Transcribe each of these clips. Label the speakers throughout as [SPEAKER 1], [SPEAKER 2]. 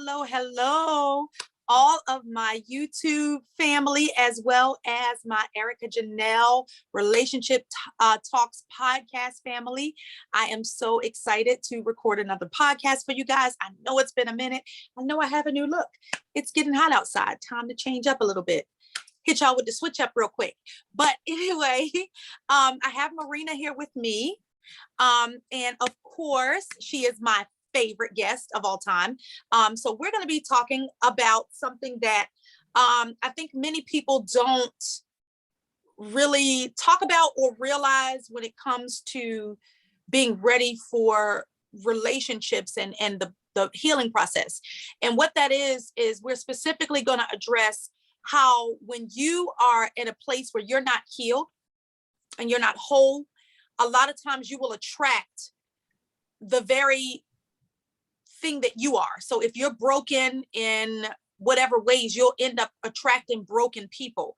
[SPEAKER 1] hello, all of my YouTube family, as well as my Erica Janelle Relationship Talks podcast family. I am so excited to record another podcast for you guys. I know it's been a minute. I know I have a new look. It's getting hot outside. Time to change up a little bit. Hit y'all with the switch up real quick. But anyway, I have Marina here with me. And of course, she is my favorite guest of all time. So we're going to be talking about something that I think many people don't really talk about or realize when it comes to being ready for relationships and the healing process. And what that is we're specifically going to address how when you are in a place where you're not healed and you're not whole, a lot of times you will attract the very thing that you are. So if you're broken in whatever ways, you'll end up attracting broken people.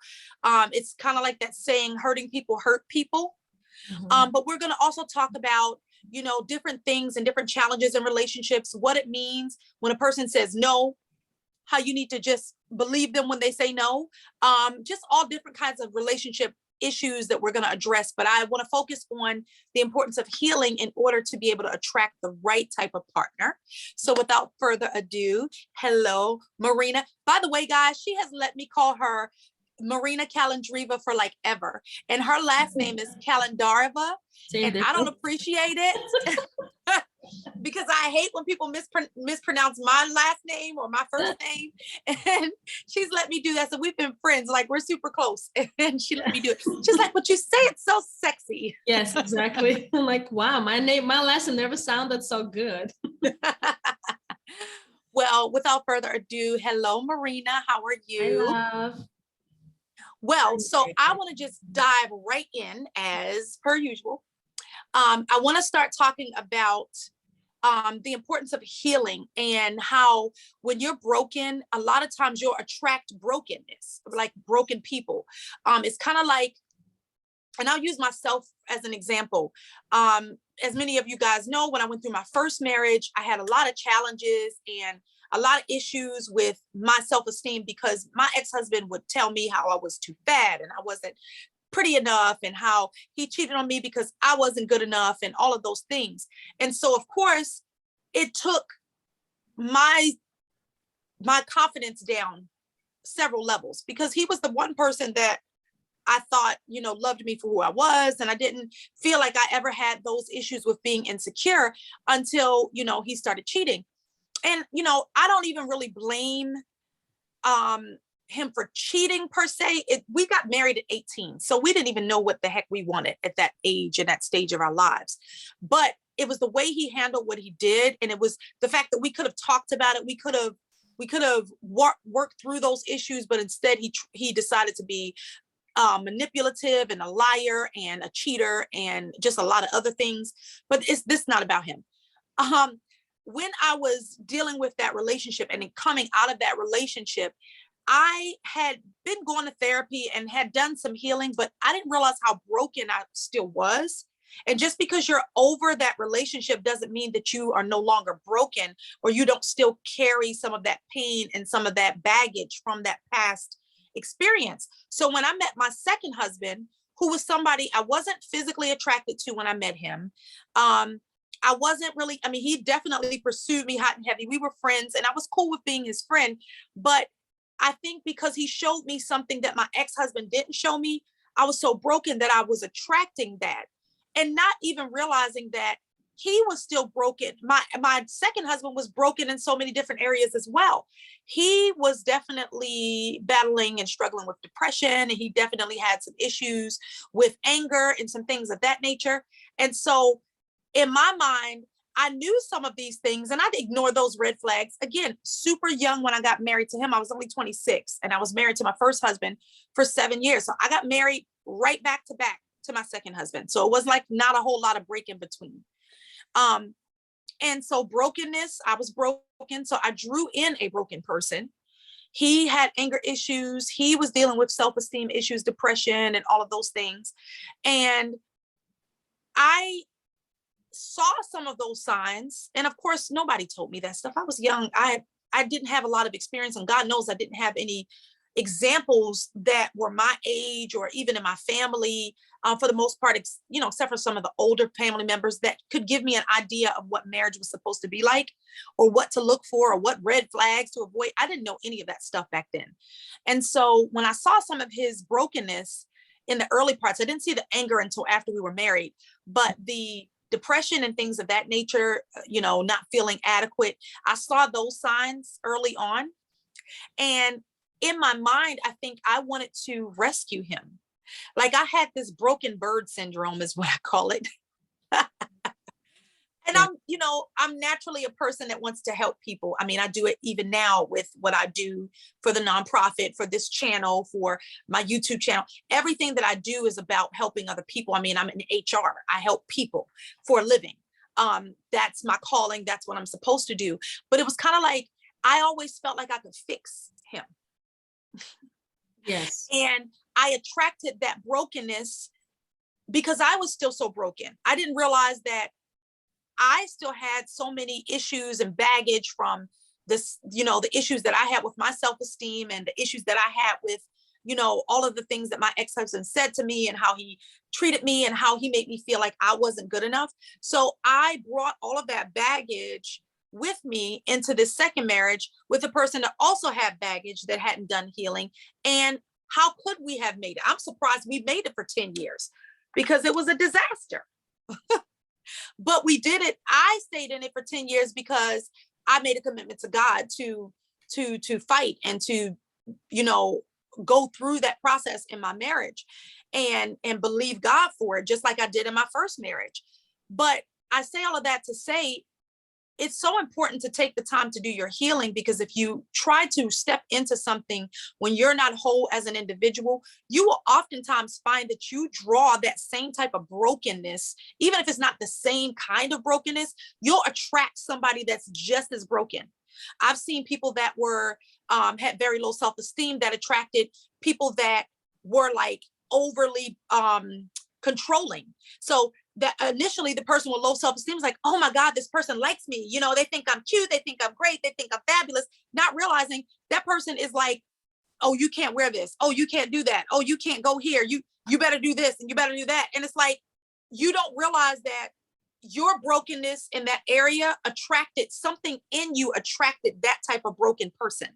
[SPEAKER 1] It's kind of like that saying, hurting people hurt people. Mm-hmm. But we're going to also talk about, different things and different challenges in relationships, what it means when a person says no, how you need to just believe them when they say no, just all different kinds of relationship issues that we're going to address. But I want to focus on the importance of healing in order to be able to attract the right type of partner. So without further ado, hello, Marina. By the way, guys, she has let me call her Marina Kalandriva for like ever. And her last name is Kalandarova. And I don't appreciate it. Because I hate when people mispronounce my last name or my first name. And she's let me do that. So we've been friends, like we're super close. And she let me do it. She's like, what you say, it's so sexy.
[SPEAKER 2] Yes, exactly. I'm like, wow, my last name never sounded so good.
[SPEAKER 1] Well, without further ado, hello, Marina. How are you?
[SPEAKER 2] Hi, love.
[SPEAKER 1] Well, so I want to just dive right in as per usual. I want to start talking about the importance of healing and how when you're broken, a lot of times you'll attract brokenness, like broken people. It's kind of like, and I'll use myself as an example. As many of you guys know, when I went through my first marriage, I had a lot of challenges and a lot of issues with my self-esteem because my ex-husband would tell me how I was too fat and I wasn't pretty enough and how he cheated on me because I wasn't good enough and all of those things. And so, of course, it took my confidence down several levels because he was the one person that I thought, loved me for who I was. And I didn't feel like I ever had those issues with being insecure until, he started cheating. And, I don't even really blame him for cheating per se. We got married at 18. So we didn't even know what the heck we wanted at that age and that stage of our lives. But it was the way he handled what he did. And it was the fact that we could have talked about it. We could have worked through those issues, but instead he decided to be manipulative and a liar and a cheater and just a lot of other things. But this is not about him. When I was dealing with that relationship and coming out of that relationship, I had been going to therapy and had done some healing, but I didn't realize how broken I still was. And just because you're over that relationship doesn't mean that you are no longer broken or you don't still carry some of that pain and some of that baggage from that past experience. So when I met my second husband, who was somebody I wasn't physically attracted to when I met him, I wasn't really, he definitely pursued me hot and heavy. We were friends and I was cool with being his friend, but I think because he showed me something that my ex-husband didn't show me, I was so broken that I was attracting that and not even realizing that he was still broken. My second husband was broken in so many different areas as well. He was definitely battling and struggling with depression, and he definitely had some issues with anger and some things of that nature. And so in my mind, I knew some of these things and I'd ignore those red flags. Again, super young when I got married to him. I was only 26 and I was married to my first husband for 7 years. So I got married right back to my second husband. So it was like not a whole lot of break in between. And so brokenness, I was broken. So I drew in a broken person. He had anger issues. He was dealing with self-esteem issues, depression, and all of those things. And I saw some of those signs. And of course, nobody told me that stuff. I was young. I I didn't have a lot of experience, and God knows I didn't have any examples that were my age or even in my family, for the most part, except for some of the older family members that could give me an idea of what marriage was supposed to be like, or what to look for, or what red flags to avoid. I didn't know any of that stuff back then. And so when I saw some of his brokenness in the early parts, I didn't see the anger until after we were married, but the depression and things of that nature, not feeling adequate, I saw those signs early on. And in my mind, I think I wanted to rescue him. Like, I had this broken bird syndrome is what I call it. And I'm naturally a person that wants to help people. I mean, I do it even now with what I do for the nonprofit, for this channel, for my YouTube channel. Everything that I do is about helping other people. I mean, I'm in HR. I help people for a living. That's my calling. That's what I'm supposed to do. But it was kind of like, I always felt like I could fix him.
[SPEAKER 2] Yes.
[SPEAKER 1] And I attracted that brokenness because I was still so broken. I didn't realize that I still had so many issues and baggage from this, the issues that I had with my self-esteem, and the issues that I had with, all of the things that my ex-husband said to me, and how he treated me, and how he made me feel like I wasn't good enough. So I brought all of that baggage with me into this second marriage with a person that also had baggage, that hadn't done healing. And how could we have made it? I'm surprised we made it for 10 years because it was a disaster. But we did it. I stayed in it for 10 years because I made a commitment to God to fight and to, go through that process in my marriage and believe God for it, just like I did in my first marriage. But I say all of that to say, it's so important to take the time to do your healing, because if you try to step into something when you're not whole as an individual, you will oftentimes find that you draw that same type of brokenness. Even if it's not the same kind of brokenness, you'll attract somebody that's just as broken. I've seen people that were had very low self-esteem that attracted people that were like overly controlling. So that initially the person with low self-esteem is like, oh my God, this person likes me. They think I'm cute. They think I'm great. They think I'm fabulous. Not realizing that person is like, oh, you can't wear this. Oh, you can't do that. Oh, you can't go here. You better do this and you better do that. And it's like, you don't realize that your brokenness in that area attracted something in you, attracted that type of broken person.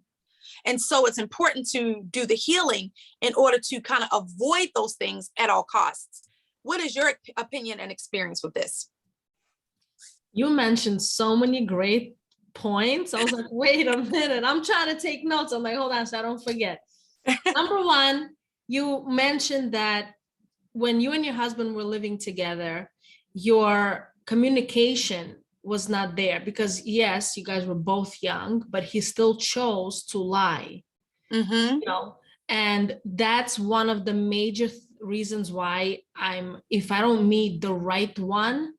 [SPEAKER 1] And so it's important to do the healing in order to kind of avoid those things at all costs. What is your opinion and experience with this?
[SPEAKER 2] You mentioned so many great points. I was like, wait a minute, I'm trying to take notes. I'm like, hold on, so I don't forget. Number one, you mentioned that when you and your husband were living together, your communication was not there because, yes, you guys were both young, but he still chose to lie.
[SPEAKER 1] Mm-hmm.
[SPEAKER 2] And that's one of the major reasons why if I don't meet the right one,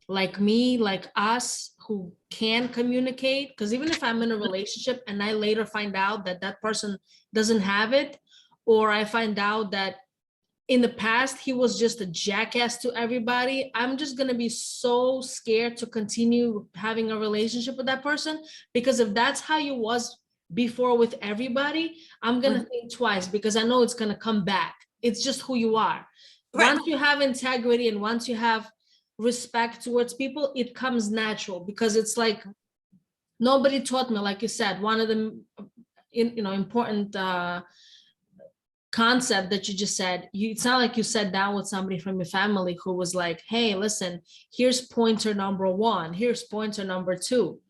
[SPEAKER 2] like me, like us, who can communicate, because even if I'm in a relationship and I later find out that that person doesn't have it, or I find out that in the past he was just a jackass to everybody, I'm just going to be so scared to continue having a relationship with that person, because if that's how you was before with everybody, I'm going to think twice, because I know it's going to come back. It's just who you are. Right. Once you have integrity and once you have respect towards people, it comes natural, because it's like nobody taught me, like you said, one of the important concept that you just said. It's not like you sat down with somebody from your family who was like, hey, listen, here's pointer number one, here's pointer number two.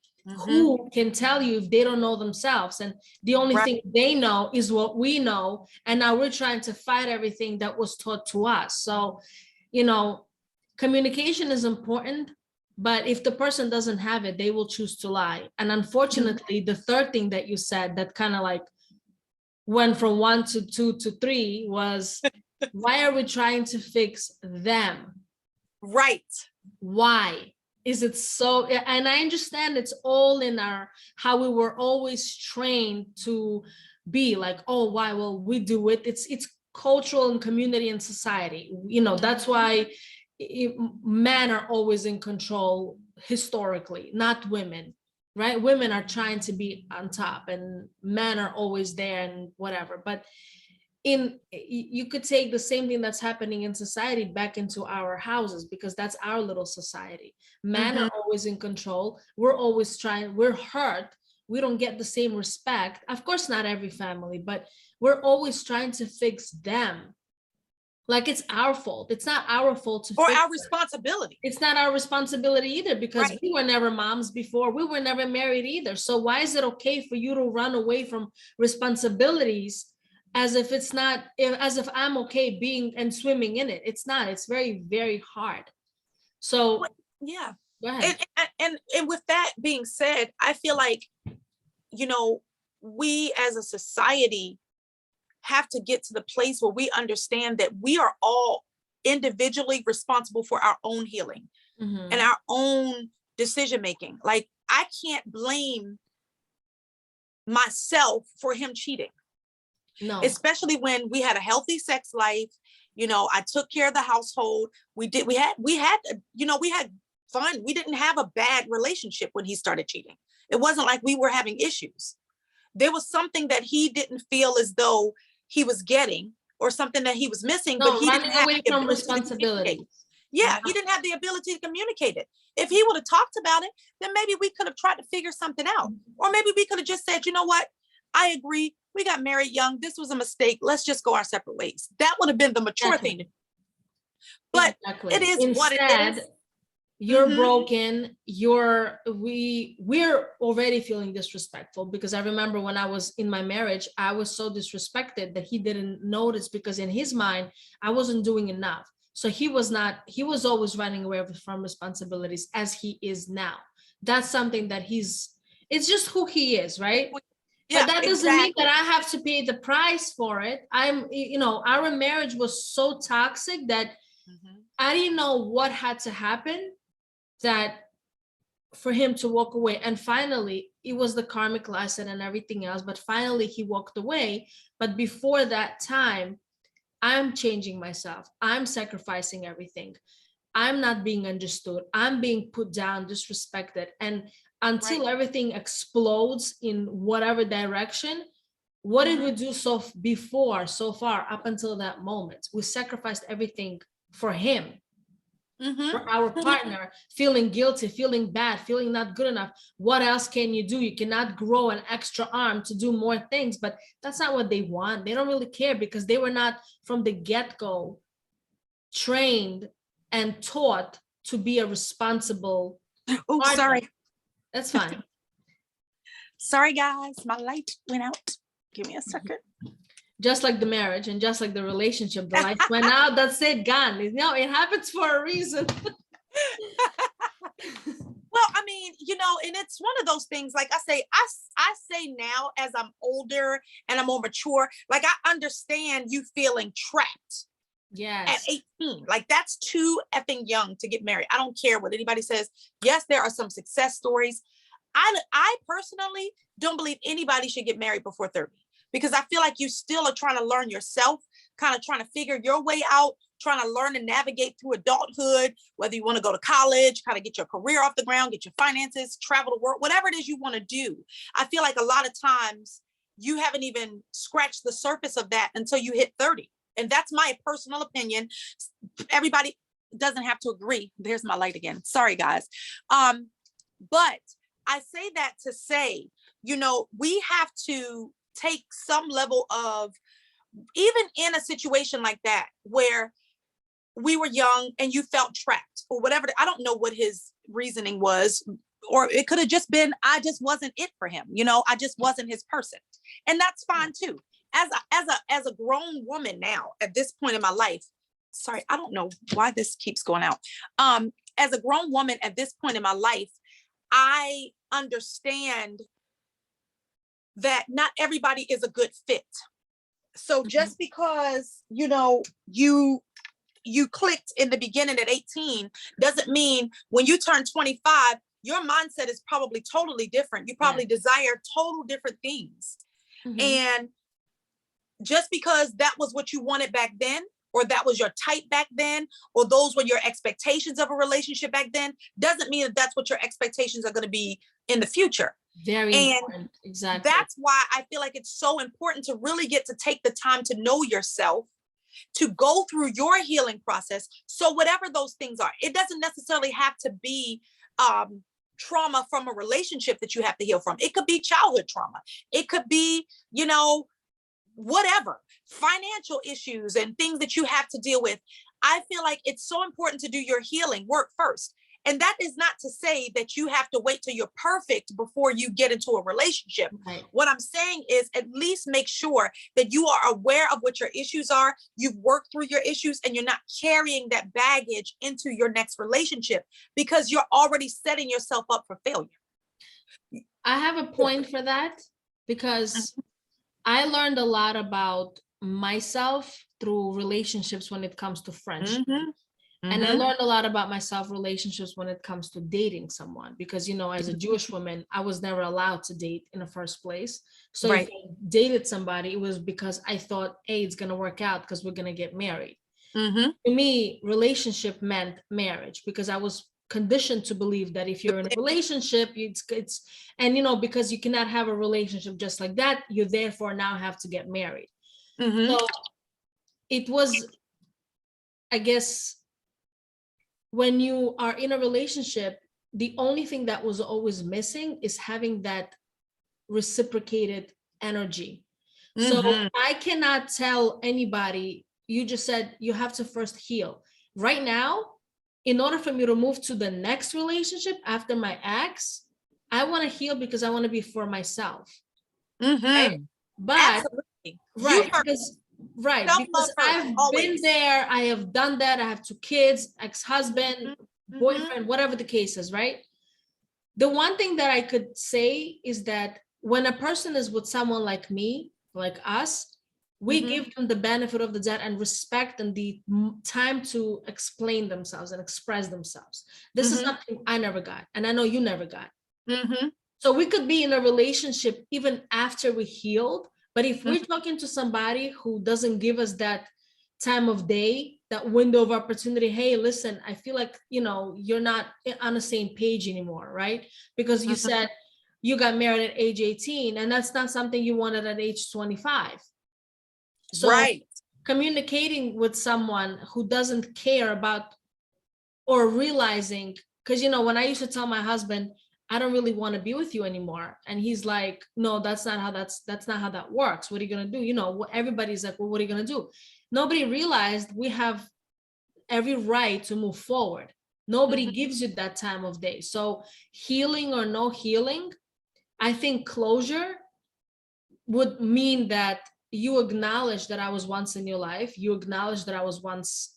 [SPEAKER 2] Who can tell you if they don't know themselves? And the only thing they know is what we know. And now we're trying to fight everything that was taught to us. So, communication is important, but if the person doesn't have it, they will choose to lie. And unfortunately, the third thing that you said that kind of like went from 1 to 2 to 3 was, why are we trying to fix them?
[SPEAKER 1] Right.
[SPEAKER 2] Why? Is it so? And I understand it's all in how we were always trained to be like, oh, why? Well, we do it. It's cultural and community and society. That's why men are always in control historically, not women, right? Women are trying to be on top and men are always there and whatever. But you could take the same thing that's happening in society back into our houses, because that's our little society. Men
[SPEAKER 1] Mhm.
[SPEAKER 2] are always in control. We're always trying, we're hurt. We don't get the same respect. Of course, not every family, but we're always trying to fix them. Like it's our fault. It's not our fault to
[SPEAKER 1] Or
[SPEAKER 2] fix
[SPEAKER 1] our
[SPEAKER 2] them.
[SPEAKER 1] responsibility.
[SPEAKER 2] It's not our responsibility either, because
[SPEAKER 1] Right.
[SPEAKER 2] we were never moms before. We were never married either. So why is it okay for you to run away from responsibilities as if it's not, as if I'm okay being and swimming in it? It's not. It's very, very hard. So
[SPEAKER 1] Yeah.
[SPEAKER 2] go ahead.
[SPEAKER 1] And with that being said, I feel like, you know, we as a society have to get to the place where we understand that we are all individually responsible for our own healing
[SPEAKER 2] Mhm.
[SPEAKER 1] and our own decision making. Like, I can't blame myself for him cheating,
[SPEAKER 2] No.
[SPEAKER 1] especially when we had a healthy sex life. You know, I took care of the household. We had fun. We didn't have a bad relationship when he started cheating. It wasn't like we were having issues. There was something that he didn't feel as though he was getting, or something that he was missing, but
[SPEAKER 2] No,
[SPEAKER 1] he didn't
[SPEAKER 2] running
[SPEAKER 1] have
[SPEAKER 2] away
[SPEAKER 1] the
[SPEAKER 2] from
[SPEAKER 1] ability to
[SPEAKER 2] responsibility.
[SPEAKER 1] communicate. Yeah,
[SPEAKER 2] Yeah.
[SPEAKER 1] he didn't have the ability to communicate it. If he would have talked about it, then maybe we could have tried to figure something out. Or maybe we could have just said, you know what? I agree. We got married young. This was a mistake. Let's just go our separate ways. That would have been the mature thing to do. But
[SPEAKER 2] Exactly.
[SPEAKER 1] it is what it
[SPEAKER 2] Instead,
[SPEAKER 1] is.
[SPEAKER 2] you're
[SPEAKER 1] Mhm.
[SPEAKER 2] broken. We're already feeling disrespectful, because I remember when I was in my marriage, I was so disrespected that he didn't notice, because in his mind, I wasn't doing enough. So he was always running away from responsibilities, as he is now. That's something that it's just who he is, right?
[SPEAKER 1] Yeah,
[SPEAKER 2] But that doesn't mean
[SPEAKER 1] exactly.
[SPEAKER 2] that I have to pay the price for it. Our marriage was so toxic that
[SPEAKER 1] Mhm.
[SPEAKER 2] I didn't know what had to happen that for him to walk away. And finally, it was the karmic lesson and everything else, but finally he walked away. But before that time, I'm changing myself. I'm sacrificing everything. I'm not being understood. I'm being put down, disrespected. And until
[SPEAKER 1] Right.
[SPEAKER 2] everything explodes in whatever direction, what did we do so far, up until that moment? We sacrificed everything for him,
[SPEAKER 1] Mhm.
[SPEAKER 2] for our partner, feeling guilty, feeling bad, feeling not good enough. What else can you do? You cannot grow an extra arm to do more things, but that's not what they want. They don't really care, because they were not from the get-go trained and taught to be a responsible
[SPEAKER 1] Oh,
[SPEAKER 2] partner.
[SPEAKER 1] sorry.
[SPEAKER 2] That's fine.
[SPEAKER 1] Sorry, guys. My light went out. Give me a second.
[SPEAKER 2] Just like the marriage and just like the relationship, the lights went out, that's it, gone. It happens for a reason.
[SPEAKER 1] Well, I mean, and it's one of those things, like I say now, as I'm older and I'm more mature, like, I understand you feeling trapped at
[SPEAKER 2] Yes.
[SPEAKER 1] 18. Like, that's too effing young to get married. I don't care what anybody says. Yes, there are some success stories. I personally don't believe anybody should get married before 30, because I feel like you still are trying to learn yourself, kind of trying to figure your way out, trying to learn and navigate through adulthood, whether you want to go to college, kind of get your career off the ground, get your finances, travel to work, whatever it is you want to do. I feel like a lot of times you haven't even scratched the surface of that until you hit 30. And that's my personal opinion. Everybody doesn't have to agree. There's my light again. Sorry, guys. But I say that to say, we have to take some level of, even in a situation like that, where we were young and you felt trapped or whatever. I don't know what his reasoning was, or it could have just been, I just wasn't it for him. I just wasn't his person. And that's fine too. As a grown woman now, at this point in my life, sorry, I don't know why this keeps going out. As a grown woman at this point in my life, I understand that not everybody is a good fit. So just because, you clicked in the beginning at 18 doesn't mean when you turn 25, your mindset is probably totally different. You probably desire total different things. And just because that was what you wanted back then or that was your type back then, or those were your expectations of a relationship back then, doesn't mean that that's what your expectations are going to be in the future.
[SPEAKER 2] Very
[SPEAKER 1] And
[SPEAKER 2] important. Exactly.
[SPEAKER 1] that's why I feel like it's so important to really get to take the time to know yourself, to go through your healing process. So whatever those things are, it doesn't necessarily have to be trauma from a relationship that you have to heal from. It could be childhood trauma. It could be, whatever, financial issues and things that you have to deal with. I feel like it's so important to do your healing work first. And that is not to say that you have to wait till you're perfect before you get into a relationship.
[SPEAKER 2] Right.
[SPEAKER 1] What I'm saying is at least make sure that you are aware of what your issues are. You've worked through your issues and you're not carrying that baggage into your next relationship, because you're already setting yourself up for failure.
[SPEAKER 2] I have a point for that, because I learned a lot about myself through relationships when it comes to friendship. And I learned a lot about myself relationships when it comes to dating someone, because, as a Jewish woman, I was never allowed to date in the first place. So
[SPEAKER 1] Right.
[SPEAKER 2] if I dated somebody, it was because I thought, hey, it's going to work out because we're going to get married. To me, relationship meant marriage, because I was conditioned to believe that if you're in a relationship, it's and because you cannot have a relationship just like that, you therefore now have to get married. So it was, I guess, when you are in a relationship, the only thing that was always missing is having that reciprocated energy. So I cannot tell anybody, you just said you have to first heal. Right now, in order for me to move to the next relationship after my ex, I want to heal because I want to be for myself. Right? But
[SPEAKER 1] Absolutely.
[SPEAKER 2] right, because I've been there, I have done that, I have 2 kids, ex-husband, boyfriend, whatever the case is, right? The one thing that I could say is that when a person is with someone like me, like us, we give them the benefit of the doubt and respect and the time to explain themselves and express themselves. This is something I never got, and I know you never got. So we could be in a relationship even after we healed, but if we're talking to somebody who doesn't give us that time of day, that window of opportunity, hey, listen, I feel like, you're not on the same page anymore, right? Because you said you got married at age 18, and that's not something you wanted at age 25. So communicating with someone who doesn't care about or realizing, because, when I used to tell my husband, I don't really want to be with you anymore. And he's like, no, that's not how that works. What are you going to do? Everybody's like, well, what are you going to do? Nobody realized we have every right to move forward. Nobody gives you that time of day. So healing or no healing, I think closure would mean that you acknowledge that I was once in your life. You acknowledge that I was once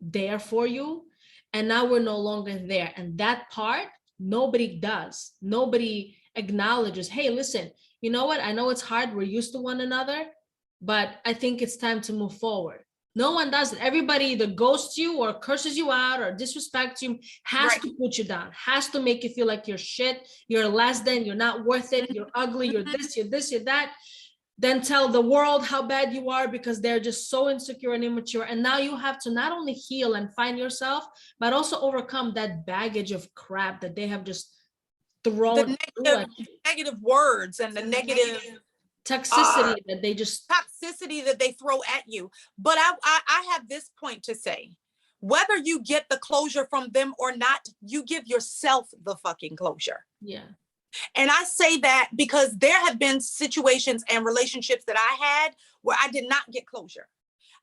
[SPEAKER 2] there for you. And now we're no longer there. And that part, nobody does. Nobody acknowledges, hey, listen, you know what? I know it's hard. We're used to one another, but I think it's time to move forward. No one does it. Everybody either ghosts you or curses you out or disrespects you, has to put you down, has to make you feel like you're shit, you're less than, you're not worth it, you're ugly, you're this, you're that. Then tell the world how bad you are because they're just so insecure and immature. And now you have to not only heal and find yourself, but also overcome that baggage of crap that they have just thrown.
[SPEAKER 1] The negative words and the negative
[SPEAKER 2] toxicity that they
[SPEAKER 1] throw at you. But I have this point to say. Whether you get the closure from them or not, you give yourself the fucking closure.
[SPEAKER 2] Yeah.
[SPEAKER 1] And I say that because there have been situations and relationships that I had where I did not get closure.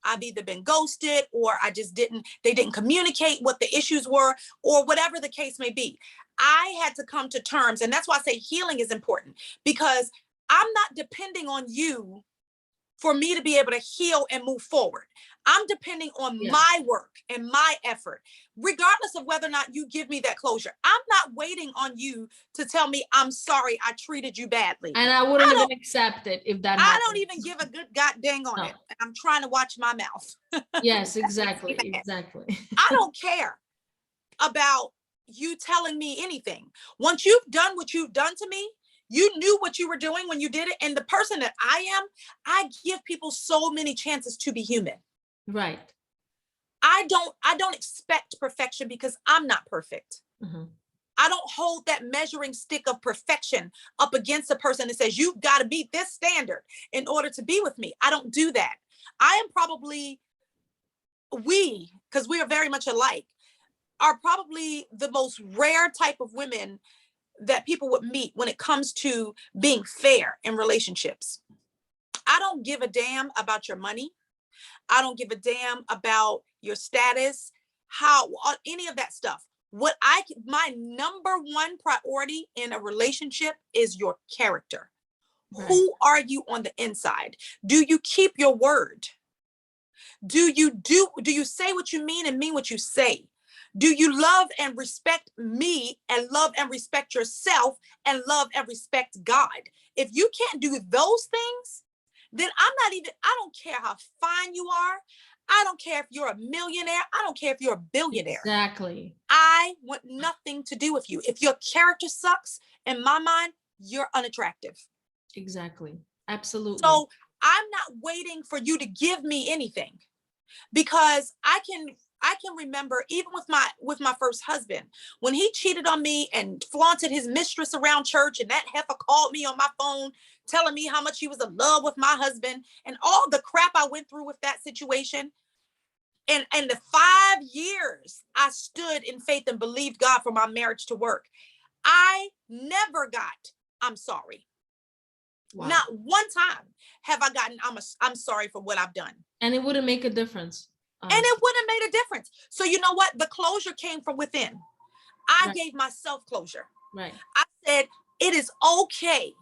[SPEAKER 1] I've either been ghosted or they didn't communicate what the issues were or whatever the case may be. I had to come to terms. And that's why I say healing is important, because I'm not depending on you for me to be able to heal and move forward. I'm depending on my work and my effort, regardless of whether or not you give me that closure. I'm not waiting on you to tell me, I'm sorry, I treated you badly.
[SPEAKER 2] And I wouldn't even accept it if that happened.
[SPEAKER 1] I don't even give a good goddamn on it. I'm trying to watch my mouth.
[SPEAKER 2] Yes, exactly.
[SPEAKER 1] I don't care about you telling me anything. Once you've done what you've done to me, you knew what you were doing when you did it. And the person that I give people so many chances to be human.
[SPEAKER 2] Right.
[SPEAKER 1] I don't expect perfection because I'm not perfect.
[SPEAKER 2] Mhm.
[SPEAKER 1] I don't hold that measuring stick of perfection up against a person that says, you've got to meet this standard in order to be with me. I don't do that. I am probably, because we are very much alike, are probably the most rare type of women that people would meet when it comes to being fair in relationships. I don't give a damn about your money. I don't give a damn about your status, how, any of that stuff. My number one priority in a relationship is your character.
[SPEAKER 2] Right.
[SPEAKER 1] Who are you on the inside? Do you keep your word? Do you say what you mean and mean what you say? Do you love and respect me and love and respect yourself and love and respect God? If you can't do those things, then I don't care how fine you are. I don't care if you're a millionaire. I don't care if you're a billionaire.
[SPEAKER 2] Exactly.
[SPEAKER 1] I want nothing to do with you. If your character sucks, in my mind, you're unattractive.
[SPEAKER 2] Exactly. Absolutely.
[SPEAKER 1] So I'm not waiting for you to give me anything, because I can remember, even with my first husband, when he cheated on me and flaunted his mistress around church, and that heifer called me on my phone telling me how much he was in love with my husband and all the crap I went through with that situation. And the 5 years I stood in faith and believed God for my marriage to work, I never got, I'm sorry.
[SPEAKER 2] Wow.
[SPEAKER 1] Not one time have I gotten, I'm sorry for what I've done.
[SPEAKER 2] And it wouldn't make a difference.
[SPEAKER 1] And it wouldn't have made a difference. So you know what? The closure came from within. I
[SPEAKER 2] Right.
[SPEAKER 1] gave myself closure.
[SPEAKER 2] Right.
[SPEAKER 1] I said, it is okay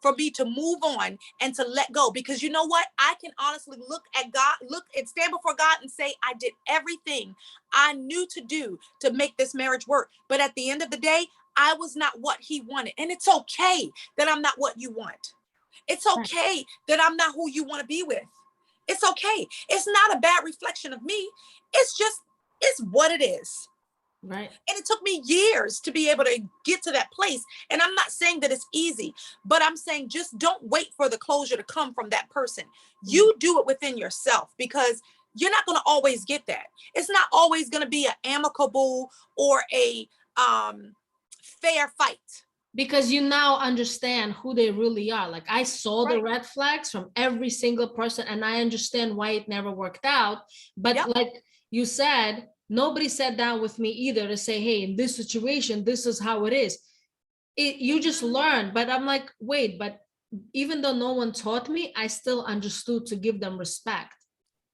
[SPEAKER 1] for me to move on and to let go, because you know what? I can honestly look at God, look and stand before God and say, I did everything I knew to do to make this marriage work. But at the end of the day, I was not what he wanted. And it's okay that I'm not what you want. It's okay that I'm not who you want to be with. It's okay. It's not a bad reflection of me. It's what it is.
[SPEAKER 2] Right.
[SPEAKER 1] And it took me years to be able to get to that place. And I'm not saying that it's easy, but I'm saying just don't wait for the closure to come from that person. You do it within yourself, because you're not going to always get that. It's not always going to be an amicable or a fair fight.
[SPEAKER 2] Because you now understand who they really are. Like, I saw the red flags from every single person, and I understand why it never worked out. But like you said, nobody sat down with me either to say, hey, in this situation, this is how it is. You just learn. But I'm like, wait, but even though no one taught me, I still understood to give them respect.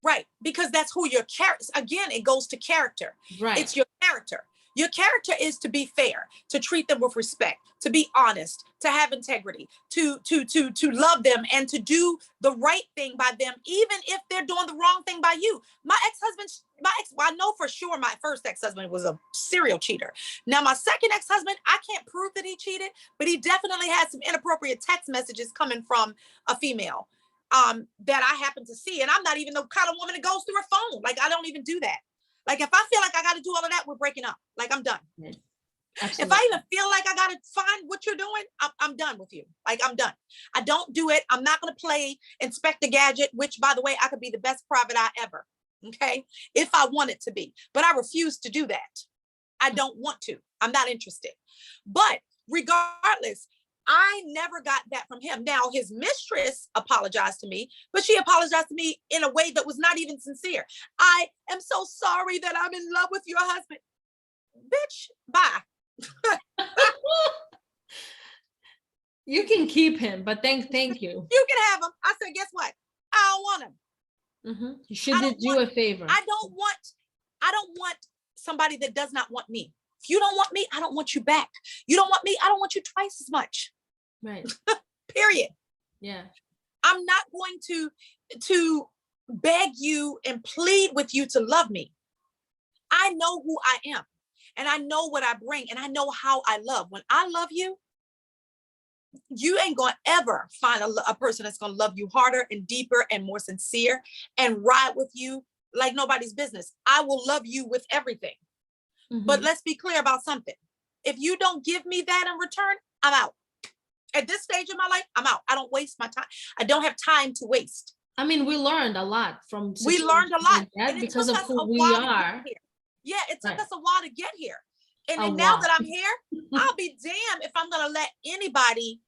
[SPEAKER 1] Right. Because that's who your character, again, it goes to character.
[SPEAKER 2] Right.
[SPEAKER 1] It's your character. Your character is to be fair, to treat them with respect, to be honest, to have integrity, to love them, and to do the right thing by them, even if they're doing the wrong thing by you. I know for sure my first ex-husband was a serial cheater. Now, my second ex-husband, I can't prove that he cheated, but he definitely had some inappropriate text messages coming from a female that I happen to see. And I'm not even the kind of woman that goes through her phone. Like, I don't even do that. Like, if I feel like I got to do all of that, we're breaking up. Like, I'm done. Absolutely. If I even feel like I got to find what you're doing, I'm done with you. Like, I'm done. I don't do it. I'm not going to play Inspector Gadget, which, by the way, I could be the best private eye ever. Okay. If I wanted to be, but I refuse to do that. I don't want to. I'm not interested. But regardless, I never got that from him. Now, his mistress apologized to me, but she apologized to me in a way that was not even sincere. I am so sorry that I'm in love with your husband. Bitch, bye.
[SPEAKER 2] You can keep him, but thank you.
[SPEAKER 1] You can have him. I said, guess what? I don't want him.
[SPEAKER 2] She did you a favor.
[SPEAKER 1] I don't want somebody that does not want me. If you don't want me, I don't want you back. You don't want me, I don't want you twice as much.
[SPEAKER 2] Right.
[SPEAKER 1] Period.
[SPEAKER 2] Yeah.
[SPEAKER 1] I'm not going to beg you and plead with you to love me. I know who I am, and I know what I bring, and I know how I love. When I love you, you ain't going to ever find a person that's going to love you harder and deeper and more sincere and ride with you like nobody's business. I will love you with everything. But let's be clear about something. If you don't give me that in return, I'm out. At this stage of my life, I'm out. I don't waste my time. I don't have time to waste.
[SPEAKER 2] I mean, we learned a lot from
[SPEAKER 1] We learned a lot,
[SPEAKER 2] situations like that
[SPEAKER 1] and it
[SPEAKER 2] because
[SPEAKER 1] took
[SPEAKER 2] of
[SPEAKER 1] us
[SPEAKER 2] who
[SPEAKER 1] a
[SPEAKER 2] we
[SPEAKER 1] while to get
[SPEAKER 2] are.
[SPEAKER 1] here. Yeah, it took
[SPEAKER 2] Right.
[SPEAKER 1] us a while to get here. And
[SPEAKER 2] A
[SPEAKER 1] then now
[SPEAKER 2] while.
[SPEAKER 1] that I'm here, I'll be damned if I'm gonna let anybody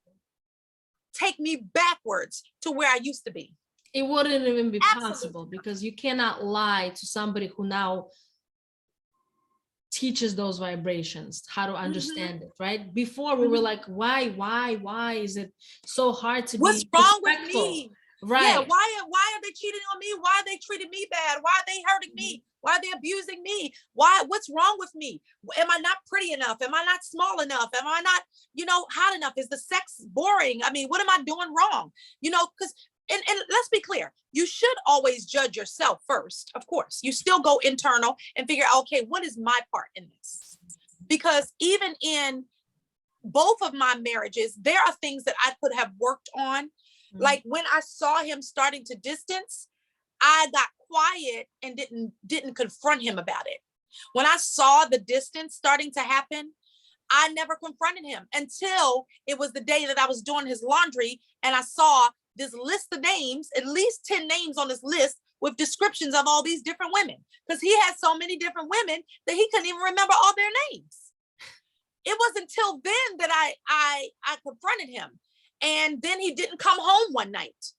[SPEAKER 1] take me backwards to where I used to be.
[SPEAKER 2] It wouldn't even be
[SPEAKER 1] Absolutely.
[SPEAKER 2] possible, because you cannot lie to somebody who now teaches those vibrations, how to understand it, right? Before we were like, why is it so hard to
[SPEAKER 1] What's
[SPEAKER 2] be
[SPEAKER 1] wrong with
[SPEAKER 2] respectful?
[SPEAKER 1] me?
[SPEAKER 2] Right.
[SPEAKER 1] Yeah, why are they cheating on me? Why are they treating me bad? Why are they hurting me? Why are they abusing me? What's wrong with me? Am I not pretty enough? Am I not small enough? Am I not, hot enough? Is the sex boring? I mean, what am I doing wrong? Because and let's be clear, you should always judge yourself first. Of course, you still go internal and figure out, okay, what is my part in this? Because even in both of my marriages, there are things that I could have worked on. Like when I saw him starting to distance, I got quiet and didn't confront him about it. When I saw the distance starting to happen, I never confronted him until it was the day that I was doing his laundry and I saw this list of names, at least 10 names on this list with descriptions of all these different women, because he had so many different women that he couldn't even remember all their names. It wasn't until then that I confronted him. And then he didn't come home one night.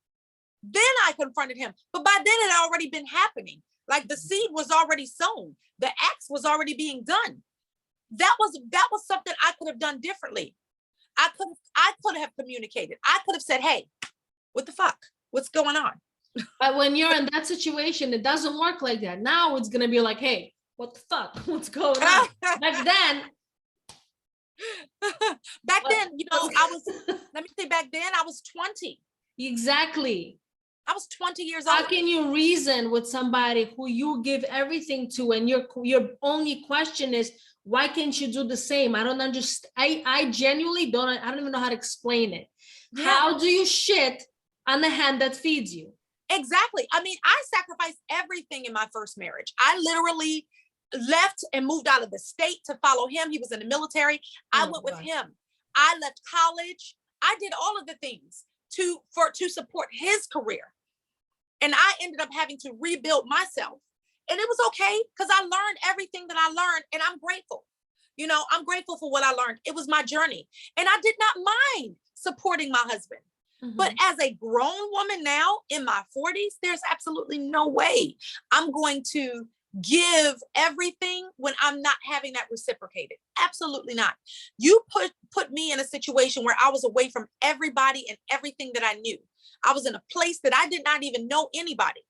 [SPEAKER 1] Then I confronted him. But by then it had already been happening. Like the seed was already sown. The axe was already being done. That was something I could have done differently. I could have communicated. I could have said, hey, what the fuck? What's going on?
[SPEAKER 2] But when you're in that situation, it doesn't work like that. Now it's going to be like, hey, what the fuck? What's going on? Back then,
[SPEAKER 1] let me say back then, I was 20.
[SPEAKER 2] Exactly.
[SPEAKER 1] I was 20 years old.
[SPEAKER 2] How can you reason with somebody who you give everything to and your only question is, why can't you do the same? I don't understand. I genuinely don't even know how to explain it. Yeah. How do you shit on the hand that feeds you?
[SPEAKER 1] Exactly. I mean, I sacrificed everything in my first marriage. I literally left and moved out of the state to follow him. He was in the military. I went with him. I left college. I did all of the things to support his career. And I ended up having to rebuild myself. And it was okay because I learned everything that I learned, and I'm grateful. I'm grateful for what I learned. It was my journey. And I did not mind supporting my husband. Mm-hmm. But as a grown woman now in my 40s, there's absolutely no way I'm going to give everything when I'm not having that reciprocated. Absolutely not. You put me in a situation where I was away from everybody and everything that I knew. I was in a place that I did not even know anybody.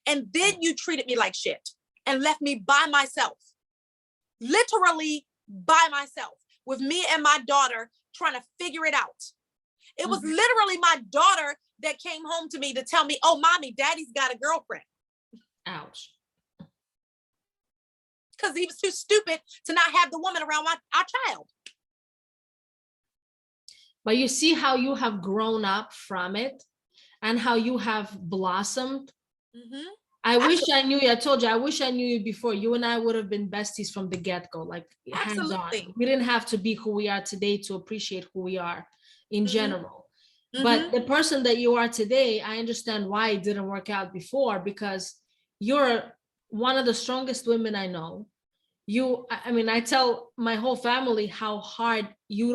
[SPEAKER 1] And then you treated me like shit and left me by myself, literally by myself, with me and my daughter trying to figure it out. It was literally my daughter that came home to me to tell me, oh, mommy, daddy's got a girlfriend.
[SPEAKER 2] Ouch.
[SPEAKER 1] Because he was too stupid to not have the woman around our child.
[SPEAKER 2] But you see how you have grown up from it and how you have blossomed. Mm-hmm. I wish I knew you. I told you, I wish I knew you before. You and I would have been besties from the get-go, like hands on. We didn't have to be who we are today to appreciate who we are in general. But the person that you are today, I understand why it didn't work out before, because you're one of the strongest women I know. I tell my whole family how hard you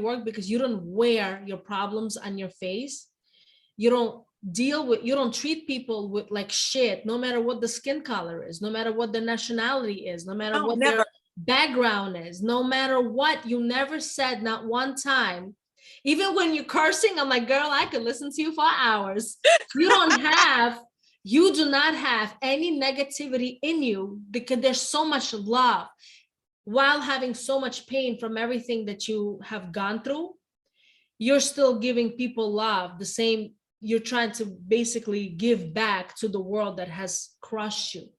[SPEAKER 2] work, because you don't wear your problems on your face. You don't treat people with like shit, no matter what the skin color is, no matter what the nationality is, no matter what their background is, no matter what. You never said, not one time, even when you're cursing, I'm like, girl, I could listen to you for hours. You do not have any negativity in you, because there's so much love while having so much pain from everything that you have gone through. You're still giving people love, the same. You're trying to basically give back to the world that has crushed you.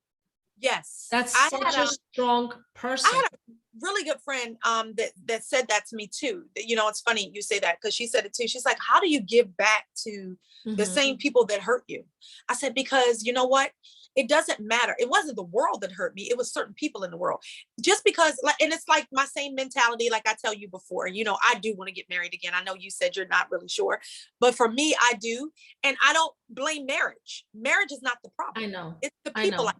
[SPEAKER 1] Yes.
[SPEAKER 2] That's such a strong person.
[SPEAKER 1] I had a really good friend that said that to me too. It's funny you say that, because she said it too. She's like, how do you give back to the same people that hurt you? I said, because you know what? it doesn't matter. It wasn't the world that hurt me. It was certain people in the world. Just because, like, and it's like my same mentality, like I tell you before, you know, I do want to get married again. I know you said you're not really sure, but for me, I do. And I don't blame marriage. Marriage is not the problem.
[SPEAKER 2] I know.
[SPEAKER 1] It's the
[SPEAKER 2] I
[SPEAKER 1] people.
[SPEAKER 2] know.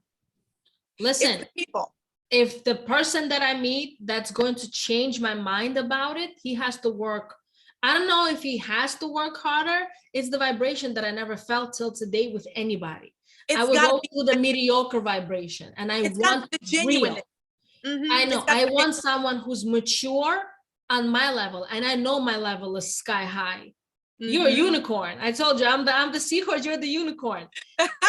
[SPEAKER 1] It's
[SPEAKER 2] Listen,
[SPEAKER 1] the people.
[SPEAKER 2] if the person that I meet that's going to change my mind about it, he has to work. I don't know if he has to work harder. It's the vibration that I never felt till today with anybody. I
[SPEAKER 1] It's
[SPEAKER 2] was
[SPEAKER 1] got to
[SPEAKER 2] always
[SPEAKER 1] be,
[SPEAKER 2] with the mediocre vibration, and I
[SPEAKER 1] it's got
[SPEAKER 2] want
[SPEAKER 1] the
[SPEAKER 2] real.
[SPEAKER 1] genuineness.
[SPEAKER 2] I
[SPEAKER 1] It's
[SPEAKER 2] know.
[SPEAKER 1] got
[SPEAKER 2] I
[SPEAKER 1] the,
[SPEAKER 2] want someone who's mature on my level, and I know my level is sky high. You're a unicorn. I told you, I'm the seahorse. You're the unicorn.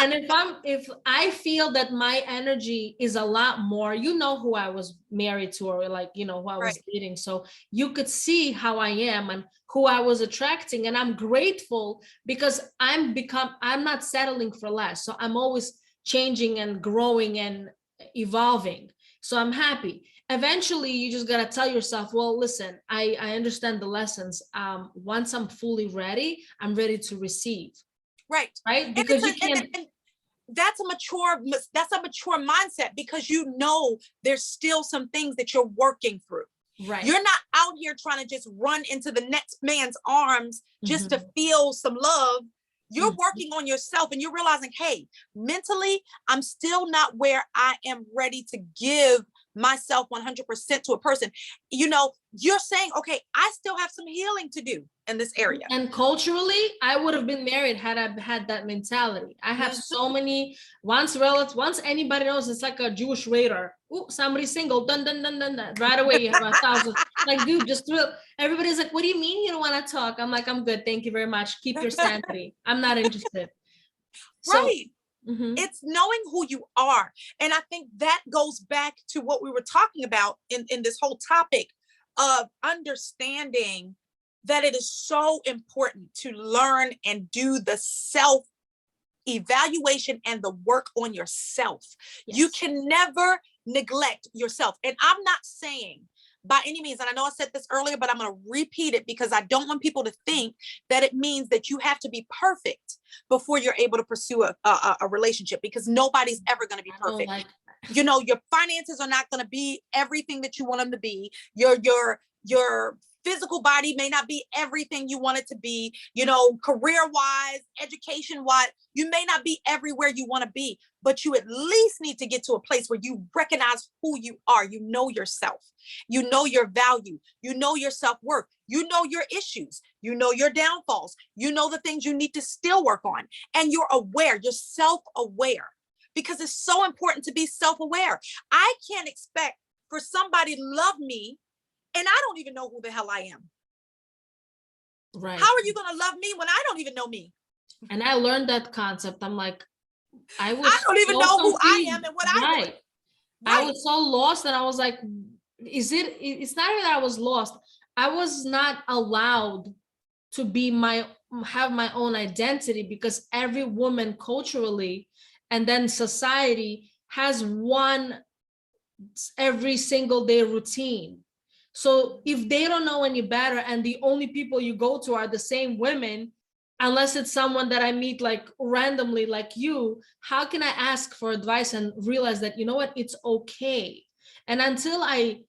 [SPEAKER 2] And if I feel that my energy is a lot more, you know who I was married to, or like, you know, who I was
[SPEAKER 1] right.
[SPEAKER 2] dating. So you could see how I am and who I was attracting. And I'm grateful because I'm not settling for less. So I'm always changing and growing and evolving. So I'm happy. Eventually you just got to tell yourself, well, listen, I understand the lessons. Once I'm fully ready, I'm ready to receive.
[SPEAKER 1] Right.
[SPEAKER 2] Right? Because you can't.
[SPEAKER 1] And that's a mature mindset, because you know there's still some things that you're working through.
[SPEAKER 2] Right.
[SPEAKER 1] You're not out here trying to just run into the next man's arms just to feel some love. You're working on yourself, and you're realizing, hey, mentally, I'm still not where I am ready to give myself 100% to a person. You know, you're saying, okay, I still have some healing to do in this area.
[SPEAKER 2] And culturally, I would have been married had I had that mentality. I have so many, once anybody knows, it's like a Jewish radar. Oh, somebody's single, dun, dun, dun, dun, dun. Right away, you have 1,000. Like, dude, just do it. Everybody's like, what do you mean you don't want to talk? I'm like, I'm good. Thank you very much. Keep your sanity. I'm not interested. So,
[SPEAKER 1] right. It's knowing who you are. And I think that goes back to what we were talking about in this whole topic of understanding that it is so important to learn and do the self evaluation and the work on yourself. Yes. You can never neglect yourself. And I'm not saying by any means, and I know I said this earlier, but I'm going to repeat it because I don't want people to think that it means that you have to be perfect before you're able to pursue a relationship, because nobody's ever going to be perfect. You know, your finances are not going to be everything that you want them to be. Your physical body may not be everything you want it to be, you know, career-wise, education-wise, you may not be everywhere you want to be, but you at least need to get to a place where you recognize who you are. You know yourself, you know your value, you know your self-worth, you know your issues, you know your downfalls, you know the things you need to still work on, and you're aware, you're self-aware, because it's so important to be self-aware. I can't expect for somebody to love me and I don't even know who the hell I am. Right. How are you going to love me when I don't even know me?
[SPEAKER 2] And I learned that concept. I'm like, I
[SPEAKER 1] don't even know who I am and what I want. Right.
[SPEAKER 2] I was so lost, and I was like, it's not even that I was lost. I was not allowed to have my own identity, because every woman culturally and then society has one every single day routine. So if they don't know any better and the only people you go to are the same women, unless it's someone that I meet like randomly like you, how can I ask for advice and realize that, you know what, it's okay? And until I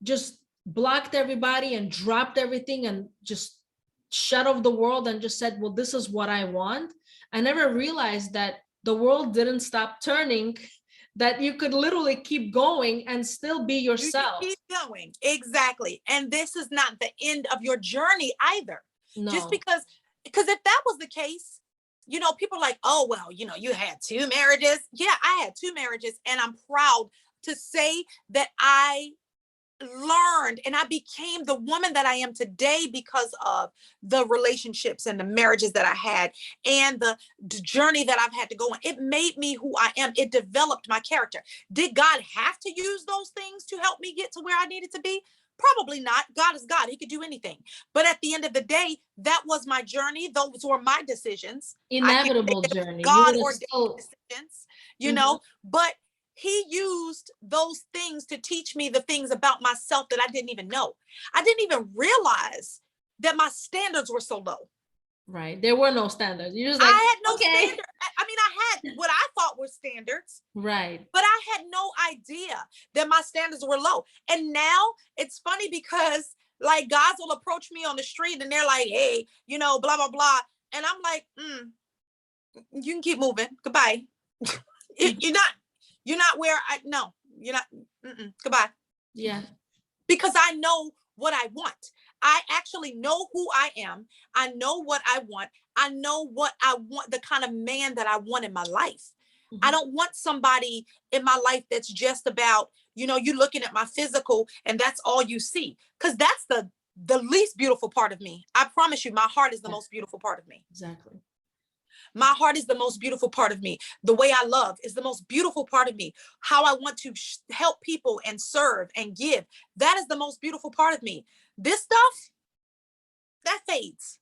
[SPEAKER 2] just blocked everybody and dropped everything and just shut off the world and just said, well, this is what I want, I never realized that the world didn't stop turning, that you could literally keep going and still be yourself.
[SPEAKER 1] You keep going. Exactly. And this is not the end of your journey either. No. Just because if that was the case, you know, people are like, oh, well, you know, you had 2 marriages. Yeah, I had 2 marriages. And I'm proud to say that I learned and I became the woman that I am today because of the relationships and the marriages that I had and the journey that I've had to go on. It made me who I am. It developed my character. Did God have to use those things to help me get to where I needed to be? Probably not. God is God. He could do anything. But at the end of the day, that was my journey. Those were my decisions.
[SPEAKER 2] Inevitable journey.
[SPEAKER 1] God ordained decisions, you know, but he used those things to teach me the things about myself that I didn't even know. I didn't even realize that my standards were so low.
[SPEAKER 2] Right. There were no standards. You're just like,
[SPEAKER 1] I had no
[SPEAKER 2] okay.
[SPEAKER 1] standard. I mean, I had what I thought were standards,
[SPEAKER 2] Right.
[SPEAKER 1] but I had no idea that my standards were low. And now it's funny because like guys will approach me on the street and they're like, hey, you know, blah, blah, blah. And I'm like, you can keep moving. Goodbye. You're not where no, you're not. Goodbye.
[SPEAKER 2] Yeah.
[SPEAKER 1] Because I know what I want. I actually know who I am. I know what I want. I know what I want, the kind of man that I want in my life. I don't want somebody in my life that's just about, you know, you looking at my physical and that's all you see. Because that's the least beautiful part of me. I promise you, my heart is the most beautiful part of me.
[SPEAKER 2] Exactly.
[SPEAKER 1] My heart is the most beautiful part of me. The way I love is the most beautiful part of me. How I want to help people and serve and give. That is the most beautiful part of me. This stuff, that fades.